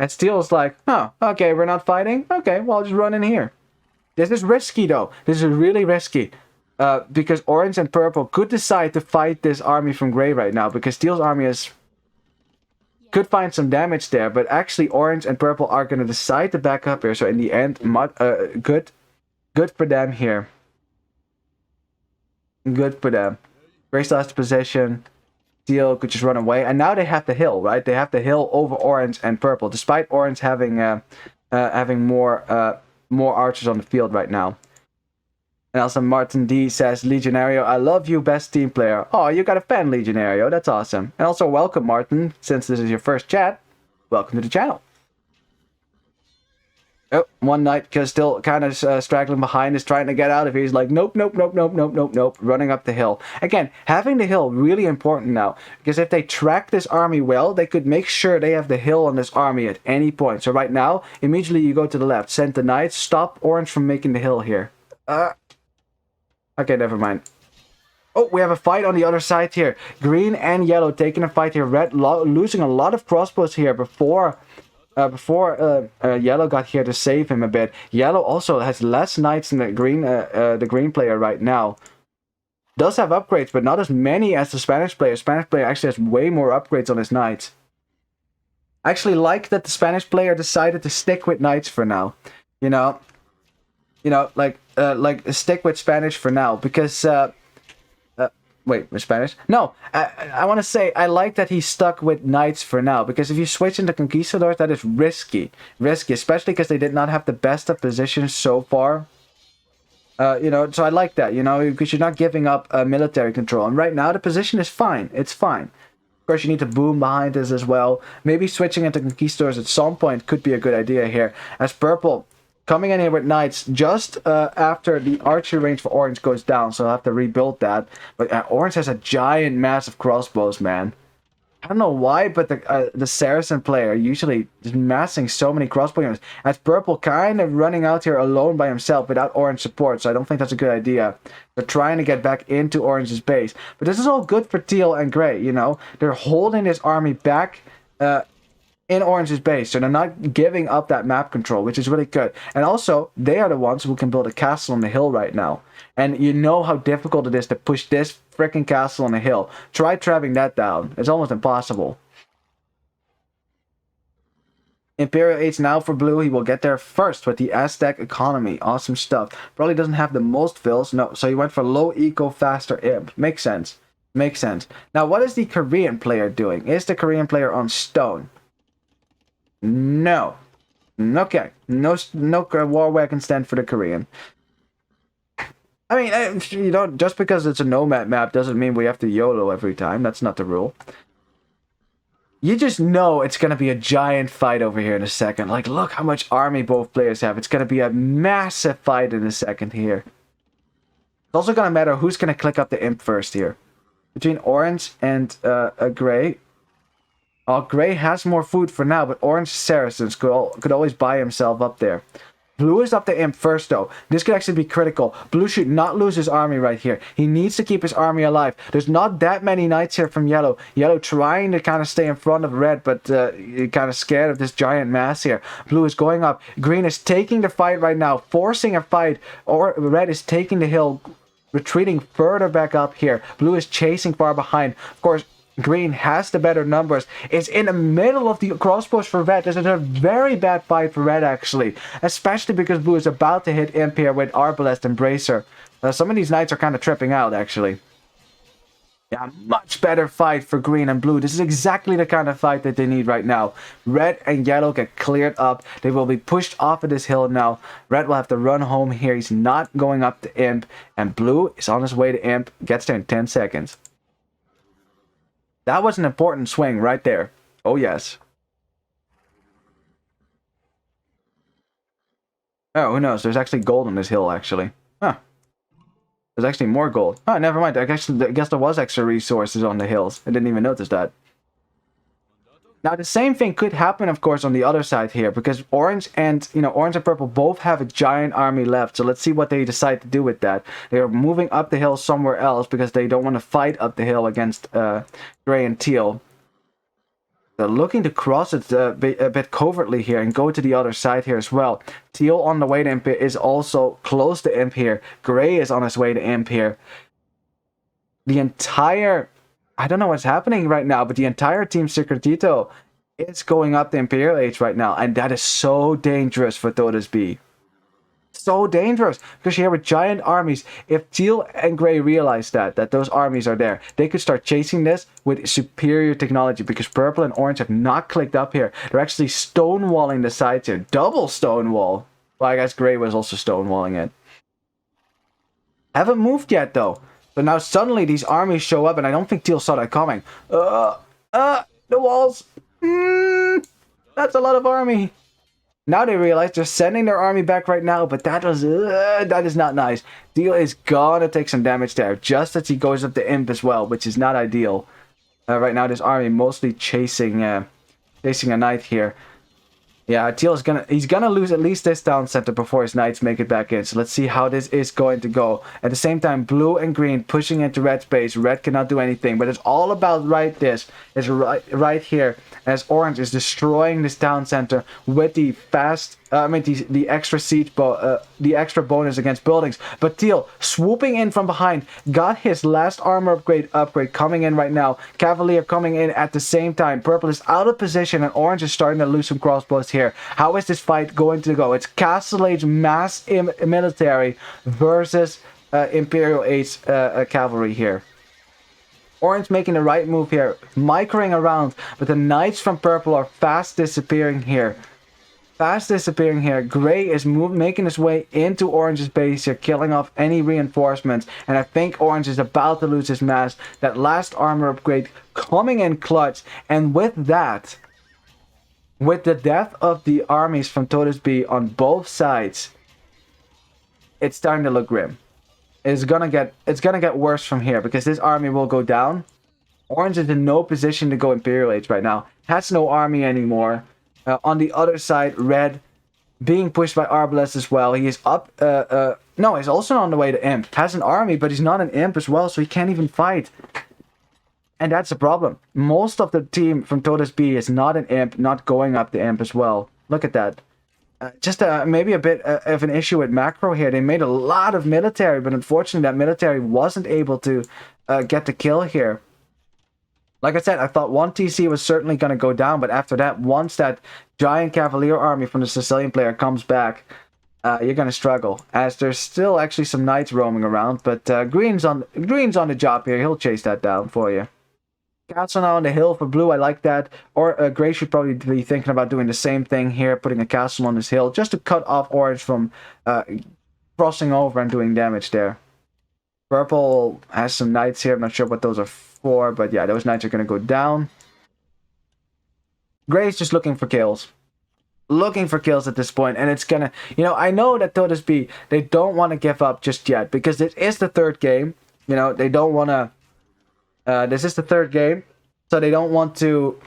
Speaker 1: And Steel's like, oh, okay, we're not fighting? Okay, well, I'll just run in here. This is risky, though. This is really risky. Because orange and purple could decide to fight this army from gray right now. Because Steel's army could find some damage there. But actually, orange and purple are going to decide to back up here. So in the end, good for them here. Good for them. Gray still has the possession. Steel could just run away, and now they have the hill, right? They have the hill over orange and purple, despite orange having more archers on the field right now. And also Martin D says, Legionario, I love you, best team player. Oh, you got a fan, Legionario. That's awesome. And also welcome, Martin, since this is your first chat. Welcome to the channel. Oh, one knight still kind of straggling behind, is trying to get out of here. He's like, nope, running up the hill. Again, having the hill really important now, because if they track this army well, they could make sure they have the hill on this army at any point. So right now, immediately you go to the left, send the knights, stop orange from making the hill here. Okay, never mind. Oh, we have a fight on the other side here. Green and yellow taking a fight here. Red losing a lot of crossbows here before yellow got here to save him a bit. Yellow also has less knights than the green player right now. Does have upgrades, but not as many as the Spanish player. Spanish player actually has way more upgrades on his knights. I actually like that the Spanish player decided to stick with knights for now. Stick with Spanish for now, because wait, with Spanish? No, I want to say I like that he stuck with knights for now, because if you switch into conquistadors, that is risky, especially because they did not have the best of positions so far. So I like that, because you're not giving up military control, and right now the position is fine. It's fine. Of course, you need to boom behind this as well. Maybe switching into conquistadors at some point could be a good idea here, as purple coming in here with knights just after the archery range for orange goes down, so I'll have to rebuild that. But orange has a giant massive crossbows, man. I don't know why, but the Saracen player usually is massing so many crossbow units. As purple kind of running out here alone by himself without orange support, so I don't think that's a good idea. They're trying to get back into orange's base. But this is all good for teal and gray, They're holding this army back in orange's base, so they're not giving up that map control, which is really good. And also, they are the ones who can build a castle on the hill right now. And you know how difficult it is to push this freaking castle on the hill. Try trapping that down. It's almost impossible. Imperial Age now for blue. He will get there first with the Aztec economy. Awesome stuff. Probably doesn't have the most fills. No, so he went for low eco, faster imp. Makes sense. Makes sense. Now, what is the Korean player doing? Is the Korean player on stone? No. Okay. No war wagon stand for the Korean. I mean, you know, just because it's a nomad map doesn't mean we have to YOLO every time. That's not the rule. You just know it's going to be a giant fight over here in a second. Like, look how much army both players have. It's going to be a massive fight in a second here. It's also going to matter who's going to click up the imp first here. Between orange and gray. Oh, gray has more food for now, but orange Saracens could always buy himself up there. Blue is up the imp first, though. This could actually be critical. Blue should not lose his army right here. He needs to keep his army alive. There's not that many knights here from yellow. Yellow trying to kind of stay in front of red, but you're kind of scared of this giant mass here. Blue is going up. Green is taking the fight right now, forcing a fight. Or red is taking the hill, retreating further back up here. Blue is chasing far behind. Of course, Green has the better numbers. It's in the middle of the crossbows for red. This is a very bad fight for red, actually. Especially because blue is about to hit imp here with Arbalest and Bracer. Some of these knights are kind of tripping out, actually. Yeah, much better fight for green and blue. This is exactly the kind of fight that they need right now. Red and yellow get cleared up. They will be pushed off of this hill now. Red will have to run home here. He's not going up to imp. And blue is on his way to imp. Gets there in 10 seconds. That was an important swing right there. Oh, yes. Oh, who knows? There's actually gold on this hill, actually. Huh. There's actually more gold. Oh, never mind. I guess there was extra resources on the hills. I didn't even notice that. Now, the same thing could happen, of course, on the other side here. Because orange and purple both have a giant army left. So let's see what they decide to do with that. They are moving up the hill somewhere else because they don't want to fight up the hill against gray and teal. They're looking to cross it a bit covertly here and go to the other side here as well. Teal on the way to imp is also close to imp here. Gray is on his way to imp here. The entire... I don't know what's happening right now, but the entire Team Secretito is going up the Imperial Age right now. And that is so dangerous for TodEs. So dangerous. Because here with giant armies, if Teal and Grey realize that those armies are there, they could start chasing this with superior technology. Because Purple and Orange have not clicked up here. They're actually stonewalling the sides here. Double stonewall. Well, I guess Grey was also stonewalling it. Haven't moved yet, though. But now suddenly these armies show up, and I don't think Teal saw that coming. The walls. That's a lot of army. Now they realize they're sending their army back right now, but that is not nice. Teal is gonna take some damage there, just as he goes up the imp as well, which is not ideal. Right now, this army mostly chasing a knight here. Yeah, Teal is he's gonna lose at least this town center before his knights make it back in. So let's see how this is going to go. At the same time, blue and green pushing into red space. Red cannot do anything, but it's all about It's right here as orange is destroying this town center with the the extra siege the extra bonus against buildings. But Teal swooping in from behind, got his last armor upgrade coming in right now. Cavalier coming in at the same time. Purple is out of position and orange is starting to lose some crossbows here. How is this fight going to go? It's Castle Age mass military versus Imperial Age cavalry here. Orange making the right move here, microing around, but the knights from purple are fast disappearing here. Gray is making his way into Orange's base here, killing off any reinforcements. And I think Orange is about to lose his mass. That last armor upgrade coming in clutch. And with that, with the death of the armies from TodEs on both sides, it's starting to look grim. It's gonna get worse from here because this army will go down. Orange is in no position to go Imperial Age right now. Has no army anymore. On the other side, red being pushed by Arbalest as well. He is up. No, he's also on the way to imp. Has an army, but he's not an imp as well, so he can't even fight. And that's the problem. Most of the team from TodEs is not an imp, not going up the imp as well. Look at that. Just maybe a bit of an issue with macro here. They made a lot of military, but unfortunately that military wasn't able to get the kill here. Like I said, I thought one TC was certainly going to go down, but after that, once that giant Cavalier army from the Sicilian player comes back, you're going to struggle. As there's still actually some knights roaming around, but Green's on the job here. He'll chase that down for you. Castle now on the hill for blue, I like that. Or Gray should probably be thinking about doing the same thing here, putting a castle on this hill, just to cut off orange from crossing over and doing damage there.
Speaker 2: Purple has some knights here. I'm not sure what those are for, but yeah, those knights are going to go down. Gray's just looking for kills. Looking for kills at this point, and it's gonna, you know, I know that TodEs, they don't want to give up just yet, because it is the third game. You know, they don't want to, this is the third game, so they don't want to, you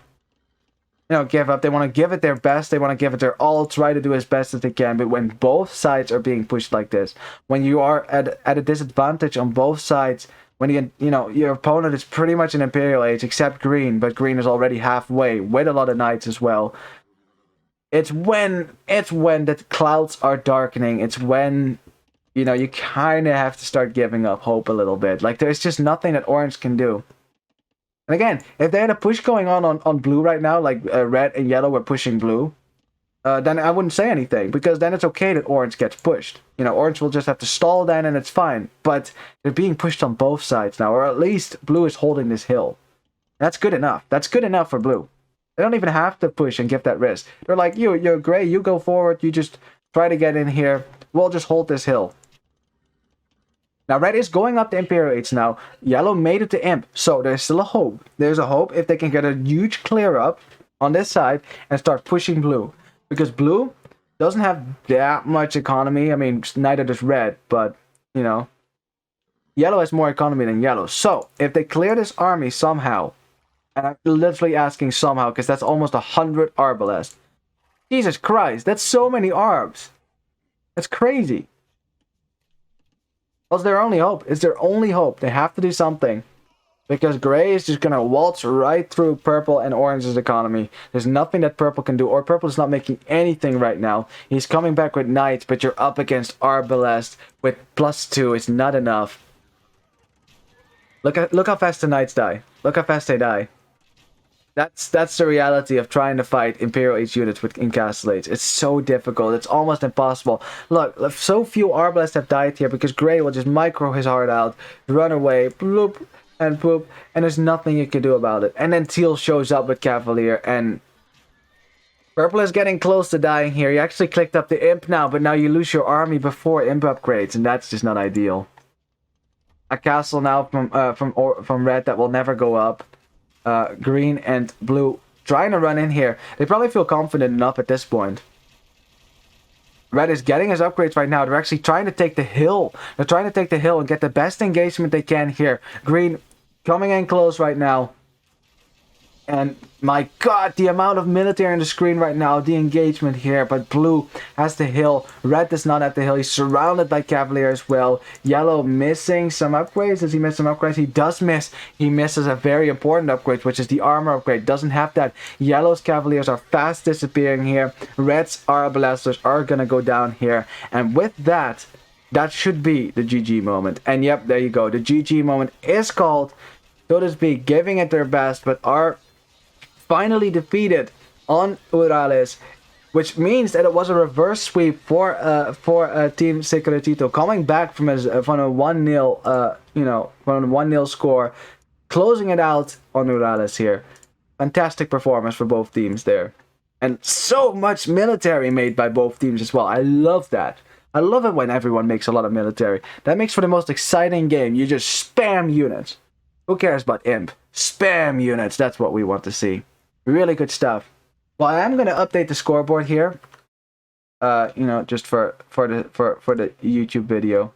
Speaker 2: know, give up. They want to give it their best. They want to give it their all, try to do as best as they can. But when both sides are being pushed like this, when you are at a disadvantage on both sides, when you know, your opponent is pretty much an Imperial Age, except green, but green is already halfway with a lot of knights as well. It's when the clouds are darkening. It's when, you know, you kind of have to start giving up hope a little bit. Like, there's just nothing that orange can do. And again, if they had a push going on blue right now, like red and yellow were pushing blue, then I wouldn't say anything, because then it's okay that orange gets pushed. You know, orange will just have to stall then and it's fine. But they're being pushed on both sides now, or at least blue is holding this hill. That's good enough. That's good enough for blue. They don't even have to push and give that risk. They're like, you're gray, you go forward, you just try to get in here. We'll just hold this hill. Now, red is going up the Imperial Age now. Yellow made it to Imp, so there's still a hope. There's a hope if they can get a huge clear up on this side and start pushing blue. Because blue doesn't have that much economy. I mean, neither does red, but, you know, yellow has more economy than yellow. So, if they clear this army somehow, and I'm literally asking somehow, because that's almost 100 Arbalest. Jesus Christ, that's so many Arbs. That's crazy. What's their only hope? It's their only hope. They have to do something. Because gray is just going to waltz right through purple and orange's economy. There's nothing that purple can do. Or purple is not making anything right now. He's coming back with knights, but you're up against Arbalest with +2. It's not enough. Look how fast the knights die. Look how fast they die. That's the reality of trying to fight Imperial Age units with encapsulates. It's so difficult. It's almost impossible. Look, so few Arbalests have died here because Grey will just micro his heart out, run away, bloop, and poop, and there's nothing you can do about it. And then Teal shows up with Cavalier, and Purple is getting close to dying here. You actually clicked up the Imp now, but now you lose your army before Imp upgrades, and that's just not ideal. A castle now from Red that will never go up. Green and blue trying to run in here. They probably feel confident enough at this point. Red is getting his upgrades right now. They're actually trying to take the hill. They're trying to take the hill and get the best engagement they can here. Green coming in close right now. And my god, the amount of military on the screen right now, the engagement here. But blue has the hill. Red does not have the hill. He's surrounded by Cavalier as well. Yellow missing some upgrades. Does he miss some upgrades? He does miss. He misses a very important upgrade, which is the armor upgrade. Doesn't have that. Yellow's Cavaliers are fast disappearing here. Red's Arbalesters are going to go down here. And with that, that should be the GG moment. And yep, there you go. The GG moment is called. TodEs giving it their best, but are finally defeated on Urales, which means that it was a reverse sweep for Team Secretito, coming back from a 1-0 from a 1-0 score, closing it out on Urales here. Fantastic performance for both teams there, and so much military made by both teams as well. I love that. I love it when everyone makes a lot of military. That makes for the most exciting game. You just spam units. Who cares about Imp? Spam units. That's what we want to see. Really good stuff. Well, I am going to update the scoreboard here. Just for the YouTube video.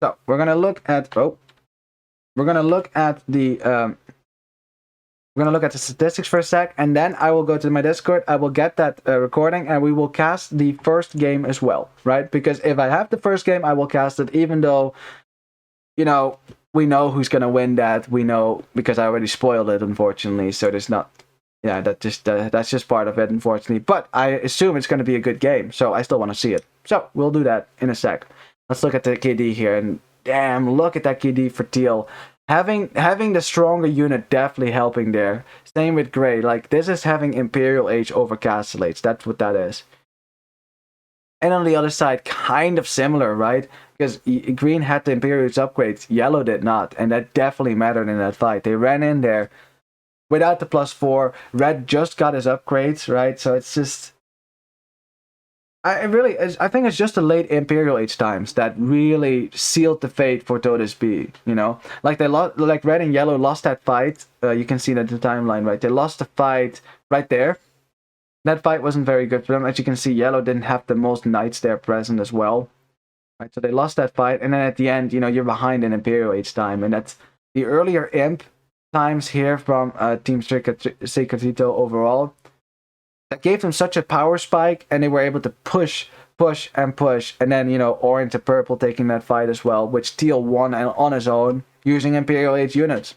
Speaker 2: So we're gonna look at the statistics for a sec, and then I will go to my Discord. I will get that recording, and we will cast the first game as well, right? Because if I have the first game, I will cast it, even though, you know, we know who's gonna win that. We know because I already spoiled it, unfortunately. So there's not, yeah, that's just part of it, unfortunately. But I assume it's gonna be a good game, so I still want to see it. So we'll do that in a sec. Let's look at the KD here, and damn, look at that KD for Teal. Having the stronger unit definitely helping there. Same with Grey. Like, this is having Imperial Age over Castellates. That's what that is. And on the other side, kind of similar, right? Because Green had the Imperial Age upgrades, Yellow did not, and that definitely mattered in that fight. They ran in there without the +4. Red just got his upgrades, right? So it's just, I think it's just the late Imperial Age times that really sealed the fate for TodEs B. You know, like like Red and Yellow lost that fight. You can see that in the timeline, right? They lost the fight right there. That fight wasn't very good for them. As you can see, Yellow didn't have the most knights there present as well. Right, so they lost that fight, and then at the end, you know, you're behind in Imperial Age time, and that's the earlier Imp times here from Team Secretito overall. That gave them such a power spike, and they were able to push, and then, you know, orange to purple taking that fight as well, which Teal won on his own using Imperial Age units.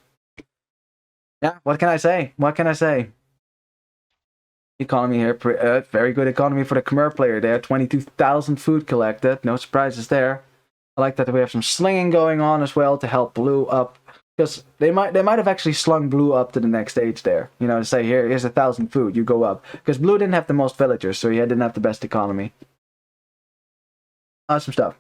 Speaker 2: Yeah, what can I say? What can I say? Economy here, very good economy for the Khmer player there. 22,000 food collected, no surprises there. I like that we have some slinging going on as well to help Blue up. Because they might have actually slung Blue up to the next stage there. You know, to say, here's 1,000 food, you go up. Because Blue didn't have the most villagers, so he didn't have the best economy. Awesome stuff.